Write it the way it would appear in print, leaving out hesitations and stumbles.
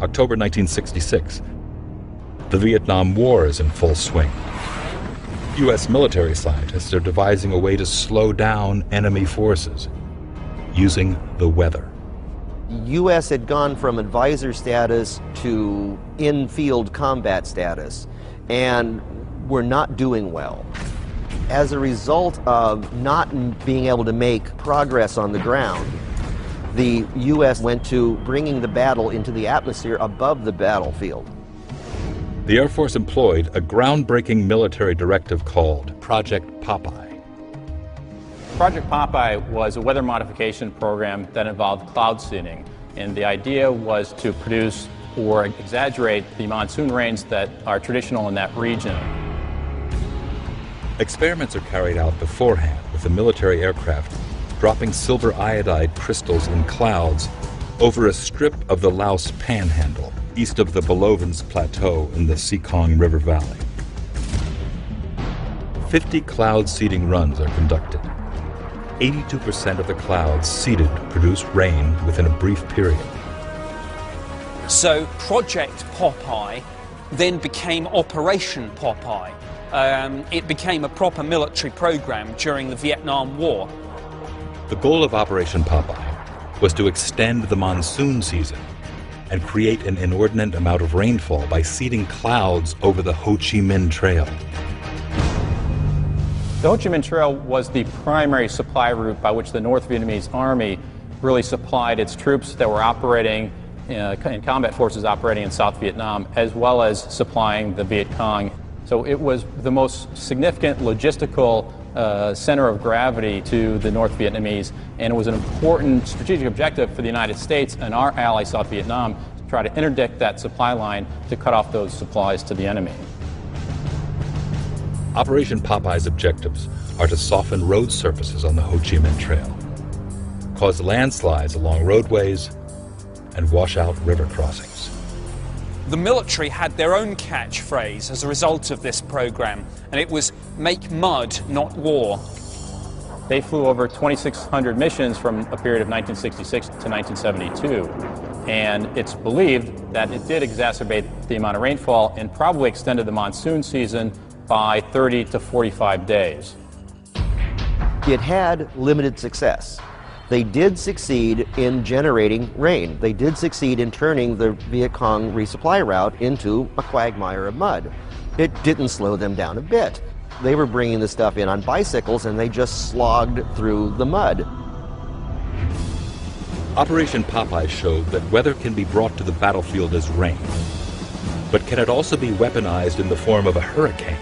October 1966. The Vietnam War is in full swing. U.S. military scientists are devising a way to slow down enemy forces using the weather. U.S. had gone from advisor status to in-field combat status, and we're not doing well. As a result of not being able to make progress on the ground, the U.S. went to bringing the battle into the atmosphere above the battlefield. The Air Force employed a groundbreaking military directive called Project Popeye. Project Popeye was a weather modification program that involved cloud seeding, and the idea was to produce or exaggerate the monsoon rains that are traditional in that region. Experiments are carried out beforehand with the military aircraft dropping silver iodide crystals in clouds over a strip of the Laos Panhandle, east of the Belovans Plateau in the Sekong River Valley. 50 cloud seeding runs are conducted. 82% of the clouds seeded produce rain within a brief period. So Project Popeye then became Operation Popeye. It became a proper military program during the Vietnam War. The goal of Operation Popeye was to extend the monsoon season and create an inordinate amount of rainfall by seeding clouds over the Ho Chi Minh Trail. The Ho Chi Minh Trail was the primary supply route by which the North Vietnamese Army really supplied its troops that were operating in combat forces operating in South Vietnam, as well as supplying the Viet Cong. So it was the most significant logistical center of gravity to the North Vietnamese, and it was an important strategic objective for the United States and our ally South Vietnam to try to interdict that supply line to cut off those supplies to the enemy. Operation Popeye's objectives are to soften road surfaces on the Ho Chi Minh Trail, cause landslides along roadways, and wash out river crossings. The military had their own catchphrase as a result of this program, and it was "Make mud, not war." They flew over 2,600 missions from a period of 1966 to 1972, and it's believed that it did exacerbate the amount of rainfall and probably extended the monsoon season by 30 to 45 days. It had limited success. They did succeed in generating rain. They did succeed in turning the Viet Cong resupply route into a quagmire of mud. It didn't slow them down a bit. They were bringing the stuff in on bicycles and they just slogged through the mud. Operation Popeye showed that weather can be brought to the battlefield as rain, but can it also be weaponized in the form of a hurricane?